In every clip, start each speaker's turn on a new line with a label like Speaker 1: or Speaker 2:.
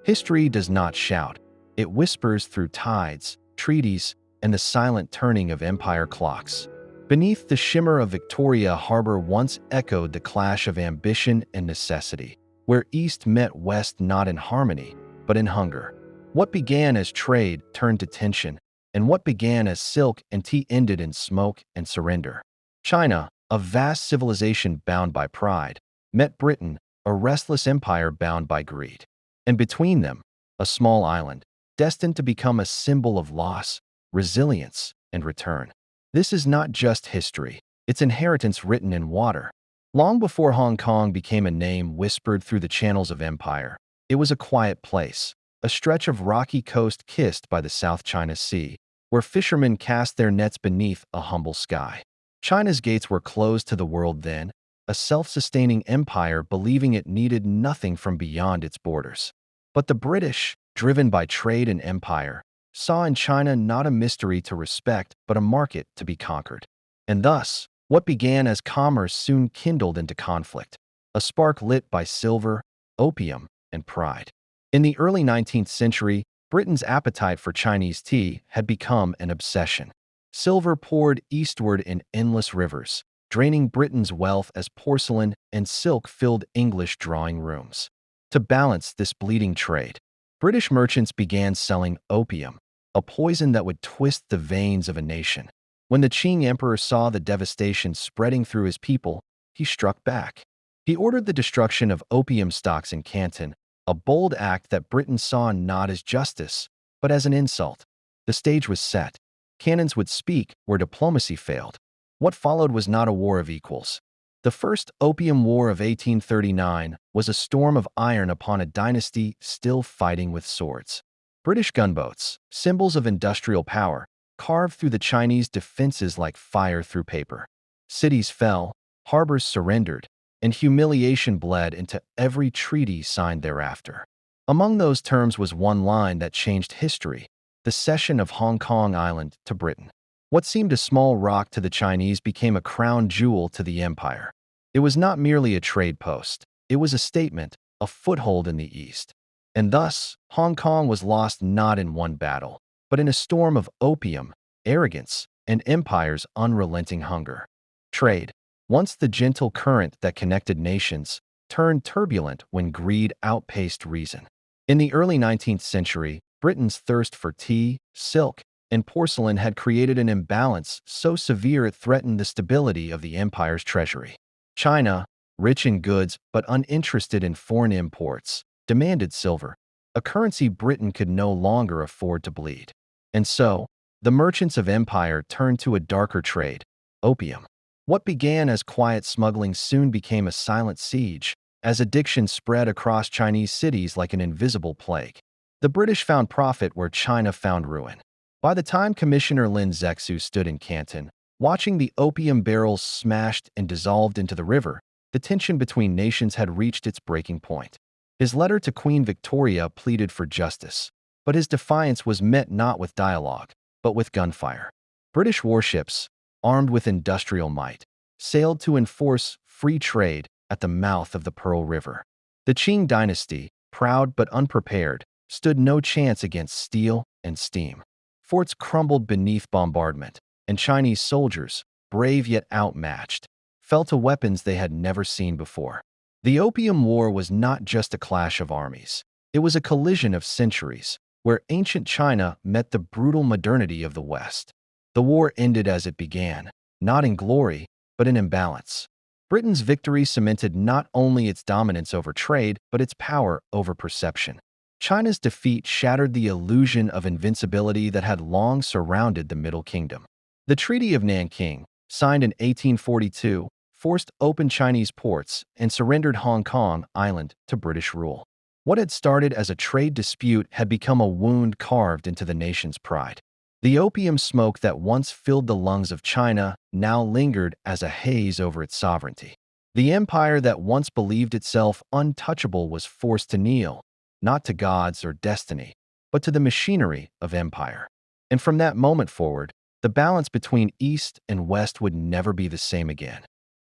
Speaker 1: History does not shout. It whispers through tides, treaties, and the silent turning of empire clocks. Beneath the shimmer of Victoria Harbor once echoed the clash of ambition and necessity, where East met West not in harmony, but in hunger. What began as trade turned to tension, and what began as silk and tea ended in smoke and surrender. China, a vast civilization bound by pride, met Britain, a restless empire bound by greed. And between them, a small island, destined to become a symbol of loss, resilience, and return. This is not just history, it's inheritance written in water. Long before Hong Kong became a name whispered through the channels of empire, it was a quiet place, a stretch of rocky coast kissed by the South China Sea, where fishermen cast their nets beneath a humble sky. China's gates were closed to the world then, a self-sustaining empire believing it needed nothing from beyond its borders. But the British, driven by trade and empire, saw in China not a mystery to respect but a market to be conquered. And thus, what began as commerce soon kindled into conflict, a spark lit by silver, opium, and pride. In the early 19th century, Britain's appetite for Chinese tea had become an obsession. Silver poured eastward in endless rivers, draining Britain's wealth as porcelain and silk filled English drawing rooms. To balance this bleeding trade, British merchants began selling opium, a poison that would twist the veins of a nation. When the Qing emperor saw the devastation spreading through his people, he struck back. He ordered the destruction of opium stocks in Canton, a bold act that Britain saw not as justice, but as an insult. The stage was set. Cannons would speak where diplomacy failed. What followed was not a war of equals. The First Opium War of 1839 was a storm of iron upon a dynasty still fighting with swords. British gunboats, symbols of industrial power, carved through the Chinese defenses like fire through paper. Cities fell, harbors surrendered, and humiliation bled into every treaty signed thereafter. Among those terms was one line that changed history: the cession of Hong Kong Island to Britain. What seemed a small rock to the Chinese became a crown jewel to the empire. It was not merely a trade post. It was a statement, a foothold in the East. And thus, Hong Kong was lost not in one battle, but in a storm of opium, arrogance, and empire's unrelenting hunger. Trade, once the gentle current that connected nations, turned turbulent when greed outpaced reason. In the early 19th century, Britain's thirst for tea, silk, and porcelain had created an imbalance so severe it threatened the stability of the empire's treasury. China, rich in goods but uninterested in foreign imports, demanded silver, a currency Britain could no longer afford to bleed. And so, the merchants of empire turned to a darker trade: opium. What began as quiet smuggling soon became a silent siege, as addiction spread across Chinese cities like an invisible plague. The British found profit where China found ruin. By the time Commissioner Lin Zexu stood in Canton, watching the opium barrels smashed and dissolved into the river, the tension between nations had reached its breaking point. His letter to Queen Victoria pleaded for justice, but his defiance was met not with dialogue, but with gunfire. British warships, armed with industrial might, sailed to enforce free trade at the mouth of the Pearl River. The Qing dynasty, proud but unprepared, stood no chance against steel and steam. Forts crumbled beneath bombardment, and Chinese soldiers, brave yet outmatched, fell to weapons they had never seen before. The Opium War was not just a clash of armies. It was a collision of centuries, where ancient China met the brutal modernity of the West. The war ended as it began, not in glory, but in imbalance. Britain's victory cemented not only its dominance over trade, but its power over perception. China's defeat shattered the illusion of invincibility that had long surrounded the Middle Kingdom. The Treaty of Nanking, signed in 1842, forced open Chinese ports and surrendered Hong Kong Island to British rule. What had started as a trade dispute had become a wound carved into the nation's pride. The opium smoke that once filled the lungs of China now lingered as a haze over its sovereignty. The empire that once believed itself untouchable was forced to kneel, not to gods or destiny, but to the machinery of empire. And from that moment forward, the balance between East and West would never be the same again.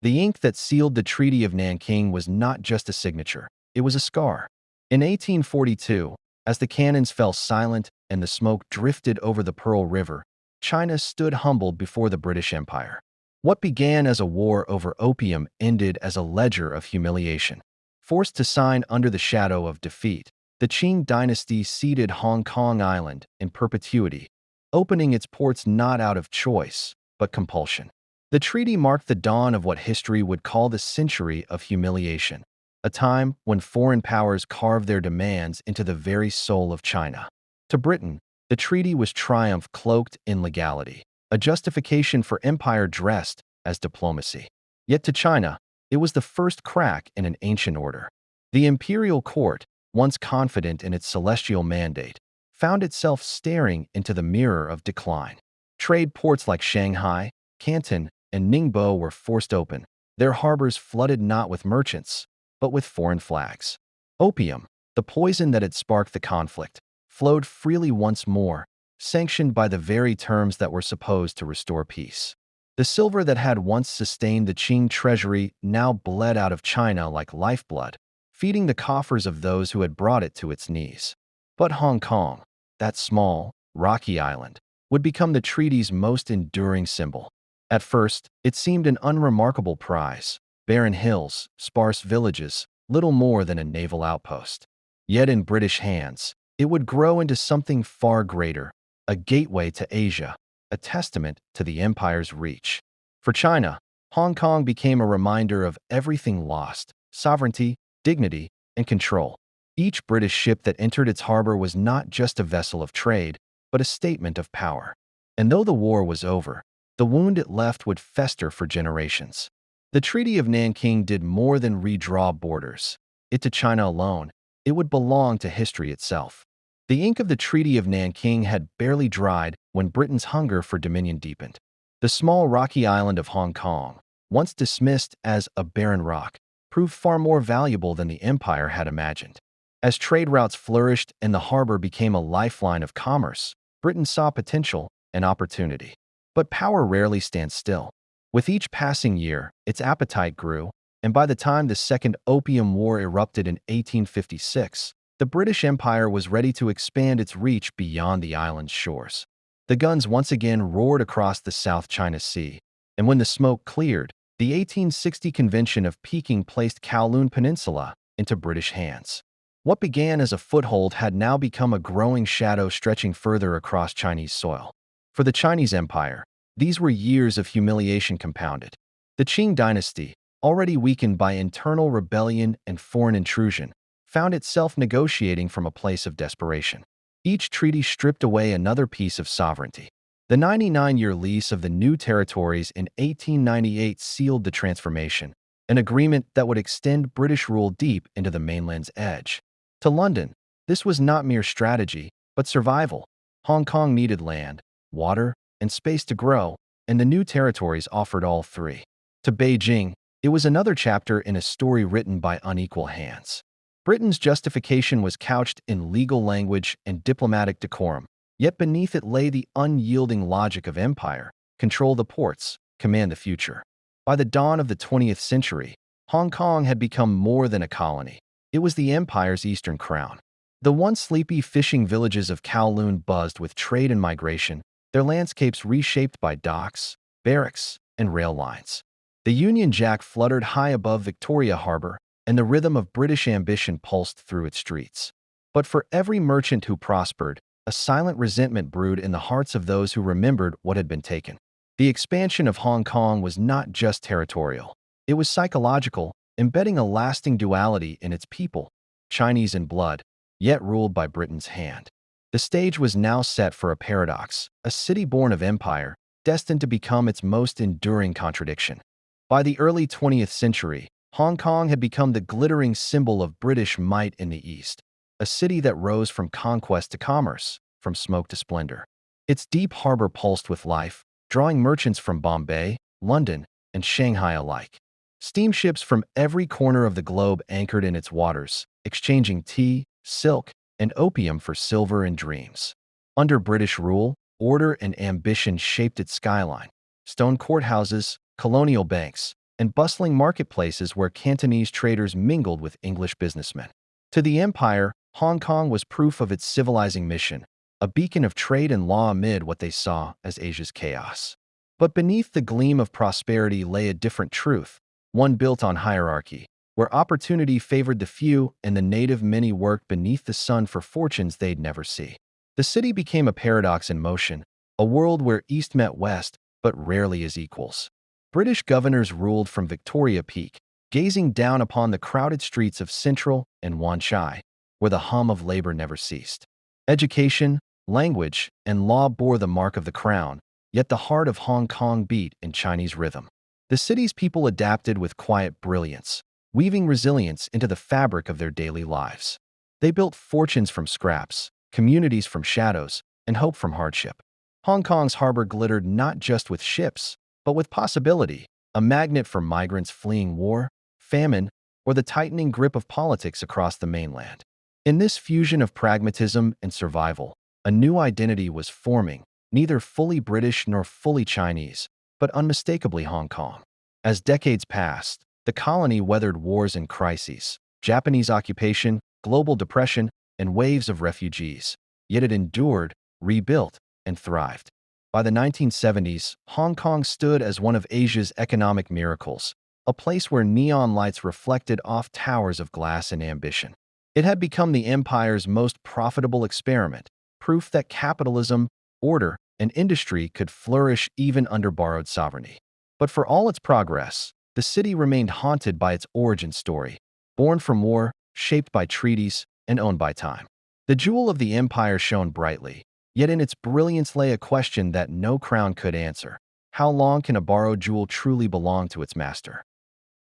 Speaker 1: The ink that sealed the Treaty of Nanking was not just a signature, it was a scar. In 1842, As the cannons fell silent and the smoke drifted over the Pearl River, China stood humbled before the British Empire. What began as a war over opium ended as a ledger of humiliation. Forced to sign under the shadow of defeat, the Qing dynasty ceded Hong Kong Island in perpetuity, opening its ports not out of choice, but compulsion. The treaty marked the dawn of what history would call the century of humiliation, a time when foreign powers carved their demands into the very soul of China. To Britain, the treaty was triumph cloaked in legality, a justification for empire dressed as diplomacy. Yet to China, it was the first crack in an ancient order. The imperial court, once confident in its celestial mandate, found itself staring into the mirror of decline. Trade ports like Shanghai, Canton, and Ningbo were forced open, their harbors flooded not with merchants, but with foreign flags. Opium, the poison that had sparked the conflict, flowed freely once more, sanctioned by the very terms that were supposed to restore peace. The silver that had once sustained the Qing treasury now bled out of China like lifeblood, feeding the coffers of those who had brought it to its knees. But Hong Kong, that small, rocky island, would become the treaty's most enduring symbol. At first, it seemed an unremarkable prize, barren hills, sparse villages, little more than a naval outpost. Yet in British hands, it would grow into something far greater, a gateway to Asia, a testament to the empire's reach. For China, Hong Kong became a reminder of everything lost: sovereignty, dignity, and control. Each British ship that entered its harbor was not just a vessel of trade, but a statement of power. And though the war was over, the wound it left would fester for generations. The Treaty of Nanking did more than redraw borders. To China alone, it would belong to history itself. The ink of the Treaty of Nanking had barely dried when Britain's hunger for dominion deepened. The small rocky island of Hong Kong, once dismissed as a barren rock, proved far more valuable than the empire had imagined. As trade routes flourished and the harbor became a lifeline of commerce, Britain saw potential and opportunity. But power rarely stands still. With each passing year, its appetite grew, and by the time the Second Opium War erupted in 1856, the British Empire was ready to expand its reach beyond the island's shores. The guns once again roared across the South China Sea, and when the smoke cleared, the 1860 Convention of Peking placed Kowloon Peninsula into British hands. What began as a foothold had now become a growing shadow stretching further across Chinese soil. For the Chinese Empire, these were years of humiliation compounded. The Qing dynasty, already weakened by internal rebellion and foreign intrusion, found itself negotiating from a place of desperation. Each treaty stripped away another piece of sovereignty. The 99-year lease of the new territories in 1898 sealed the transformation, an agreement that would extend British rule deep into the mainland's edge. To London, this was not mere strategy, but survival. Hong Kong needed land, water, and space to grow, and the new territories offered all three. To Beijing, it was another chapter in a story written by unequal hands. Britain's justification was couched in legal language and diplomatic decorum, yet beneath it lay the unyielding logic of empire: control the ports, command the future. By the dawn of the 20th century, Hong Kong had become more than a colony. It was the empire's eastern crown. The once sleepy fishing villages of Kowloon buzzed with trade and migration, their landscapes reshaped by docks, barracks, and rail lines. The Union Jack fluttered high above Victoria Harbor, and the rhythm of British ambition pulsed through its streets. But for every merchant who prospered, a silent resentment brewed in the hearts of those who remembered what had been taken. The expansion of Hong Kong was not just territorial. It was psychological, embedding a lasting duality in its people, Chinese in blood, yet ruled by Britain's hand. The stage was now set for a paradox, a city born of empire, destined to become its most enduring contradiction. By the early 20th century, Hong Kong had become the glittering symbol of British might in the East, a city that rose from conquest to commerce, from smoke to splendor. Its deep harbor pulsed with life, drawing merchants from Bombay, London, and Shanghai alike. Steamships from every corner of the globe anchored in its waters, exchanging tea, silk, and opium for silver and dreams. Under British rule, order and ambition shaped its skyline. Stone courthouses, colonial banks, and bustling marketplaces where Cantonese traders mingled with English businessmen. To the empire, Hong Kong was proof of its civilizing mission, a beacon of trade and law amid what they saw as Asia's chaos. But beneath the gleam of prosperity lay a different truth, one built on hierarchy, where opportunity favored the few and the native many worked beneath the sun for fortunes they'd never see. The city became a paradox in motion, a world where East met West, but rarely as equals. British governors ruled from Victoria Peak, gazing down upon the crowded streets of Central and Wan Chai, where the hum of labor never ceased. Education, language, and law bore the mark of the crown, yet the heart of Hong Kong beat in Chinese rhythm. The city's people adapted with quiet brilliance, weaving resilience into the fabric of their daily lives. They built fortunes from scraps, communities from shadows, and hope from hardship. Hong Kong's harbor glittered not just with ships, but with possibility, a magnet for migrants fleeing war, famine, or the tightening grip of politics across the mainland. In this fusion of pragmatism and survival, a new identity was forming, neither fully British nor fully Chinese, but unmistakably Hong Kong. As decades passed, the colony weathered wars and crises, Japanese occupation, global depression, and waves of refugees. Yet it endured, rebuilt, and thrived. By the 1970s, Hong Kong stood as one of Asia's economic miracles, a place where neon lights reflected off towers of glass and ambition. It had become the empire's most profitable experiment, proof that capitalism, order, and industry could flourish even under borrowed sovereignty. But for all its progress, the city remained haunted by its origin story, born from war, shaped by treaties, and owned by time. The jewel of the empire shone brightly, yet in its brilliance lay a question that no crown could answer. How long can a borrowed jewel truly belong to its master?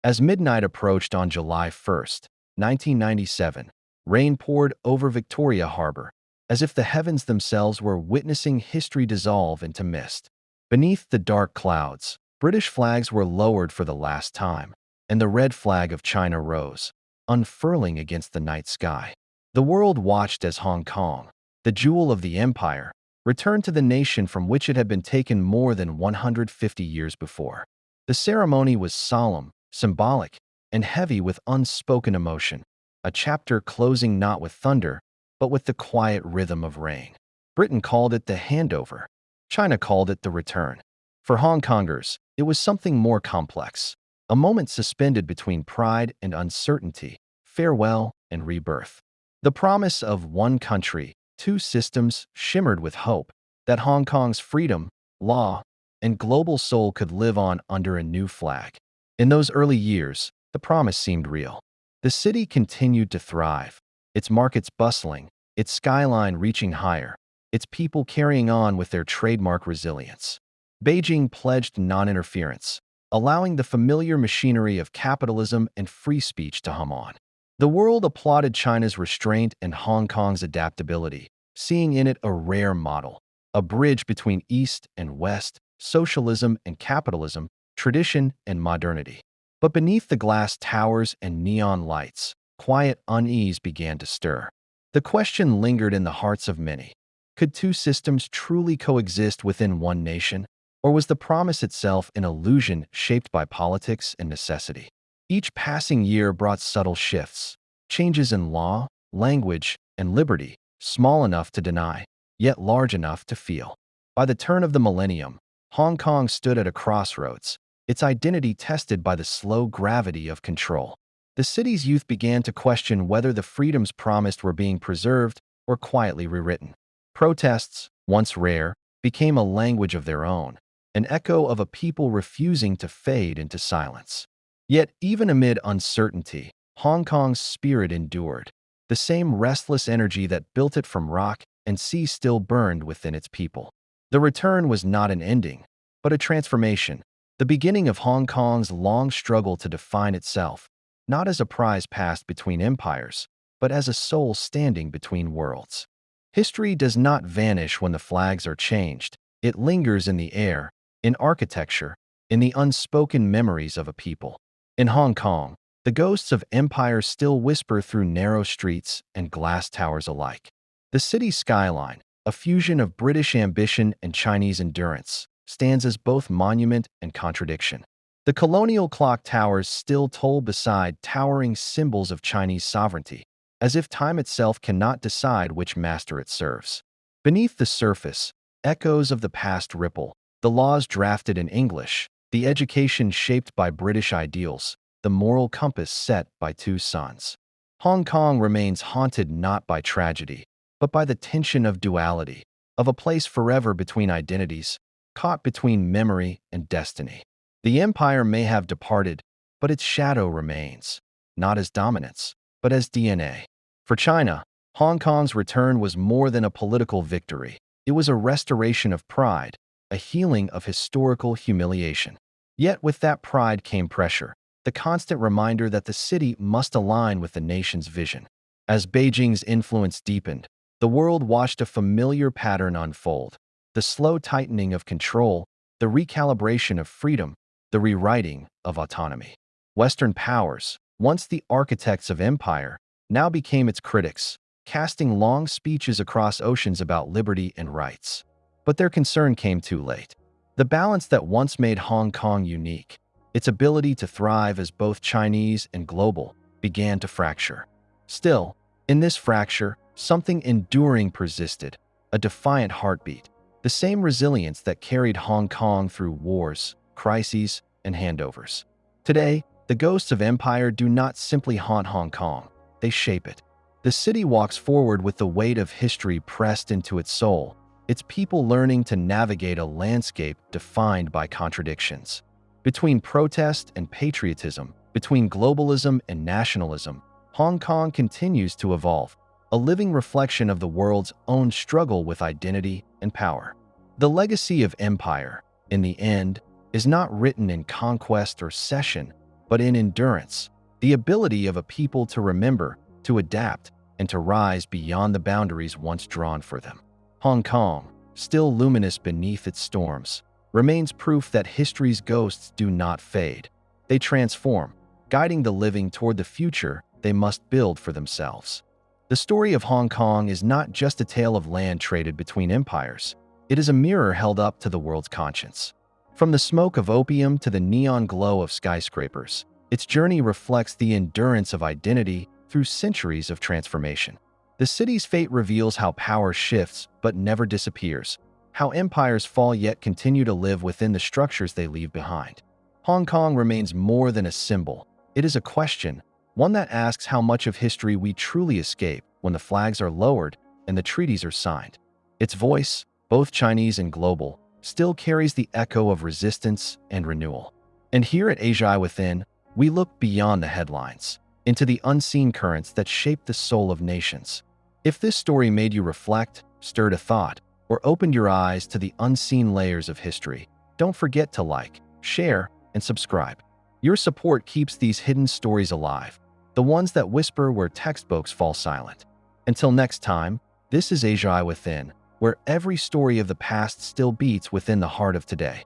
Speaker 1: As midnight approached on July 1st, 1997, rain poured over Victoria Harbor, as if the heavens themselves were witnessing history dissolve into mist. Beneath the dark clouds, British flags were lowered for the last time, and the red flag of China rose, unfurling against the night sky. The world watched as Hong Kong, the jewel of the empire, returned to the nation from which it had been taken more than 150 years before. The ceremony was solemn, symbolic, and heavy with unspoken emotion, a chapter closing not with thunder, but with the quiet rhythm of rain. Britain called it the handover. China called it the return. For Hong Kongers, it was something more complex, a moment suspended between pride and uncertainty, farewell and rebirth. The promise of one country, two systems shimmered with hope that Hong Kong's freedom, law, and global soul could live on under a new flag. In those early years, the promise seemed real. The city continued to thrive, its markets bustling, its skyline reaching higher, its people carrying on with their trademark resilience. Beijing pledged non-interference, allowing the familiar machinery of capitalism and free speech to hum on. The world applauded China's restraint and Hong Kong's adaptability, seeing in it a rare model, a bridge between East and West, socialism and capitalism, tradition and modernity. But beneath the glass towers and neon lights, quiet unease began to stir. The question lingered in the hearts of many. Could two systems truly coexist within one nation? Or was the promise itself an illusion shaped by politics and necessity? Each passing year brought subtle shifts, changes in law, language, and liberty, small enough to deny, yet large enough to feel. By the turn of the millennium, Hong Kong stood at a crossroads, its identity tested by the slow gravity of control. The city's youth began to question whether the freedoms promised were being preserved or quietly rewritten. Protests, once rare, became a language of their own, an echo of a people refusing to fade into silence. Yet, even amid uncertainty, Hong Kong's spirit endured. The same restless energy that built it from rock and sea still burned within its people. The return was not an ending, but a transformation, the beginning of Hong Kong's long struggle to define itself, not as a prize passed between empires, but as a soul standing between worlds. History does not vanish when the flags are changed. It lingers in the air, in architecture, in the unspoken memories of a people. In Hong Kong, the ghosts of empires still whisper through narrow streets and glass towers alike. The city's skyline, a fusion of British ambition and Chinese endurance, stands as both monument and contradiction. The colonial clock towers still toll beside towering symbols of Chinese sovereignty, as if time itself cannot decide which master it serves. Beneath the surface, echoes of the past ripple, the laws drafted in English, the education shaped by British ideals, the moral compass set by two suns. Hong Kong remains haunted not by tragedy, but by the tension of duality, of a place forever between identities, caught between memory and destiny. The empire may have departed, but its shadow remains, not as dominance, but as DNA. For China, Hong Kong's return was more than a political victory. It was a restoration of pride, a healing of historical humiliation. Yet with that pride came pressure, the constant reminder that the city must align with the nation's vision. As Beijing's influence deepened, the world watched a familiar pattern unfold: the slow tightening of control, the recalibration of freedom, the rewriting of autonomy. Western powers, once the architects of empire, now became its critics, casting long speeches across oceans about liberty and rights. But their concern came too late. The balance that once made Hong Kong unique, its ability to thrive as both Chinese and global, began to fracture. Still, in this fracture, something enduring persisted, a defiant heartbeat, the same resilience that carried Hong Kong through wars, crises, and handovers. Today, the ghosts of empire do not simply haunt Hong Kong, they shape it. The city walks forward with the weight of history pressed into its soul, its people learning to navigate a landscape defined by contradictions. Between protest and patriotism, between globalism and nationalism, Hong Kong continues to evolve, a living reflection of the world's own struggle with identity and power. The legacy of empire, in the end, is not written in conquest or cession, but in endurance, the ability of a people to remember, to adapt, and to rise beyond the boundaries once drawn for them. Hong Kong, still luminous beneath its storms, remains proof that history's ghosts do not fade. They transform, guiding the living toward the future they must build for themselves. The story of Hong Kong is not just a tale of land traded between empires. It is a mirror held up to the world's conscience. From the smoke of opium to the neon glow of skyscrapers, its journey reflects the endurance of identity through centuries of transformation. The city's fate reveals how power shifts but never disappears, how empires fall yet continue to live within the structures they leave behind. Hong Kong remains more than a symbol. It is a question, one that asks how much of history we truly escape when the flags are lowered and the treaties are signed. Its voice, both Chinese and global, still carries the echo of resistance and renewal. And here at AsiaEyeWithin, we look beyond the headlines, into the unseen currents that shape the soul of nations. If this story made you reflect, stirred a thought, or opened your eyes to the unseen layers of history, don't forget to like, share, and subscribe. Your support keeps these hidden stories alive, the ones that whisper where textbooks fall silent. Until next time, this is AsiaEyeWithin, where every story of the past still beats within the heart of today.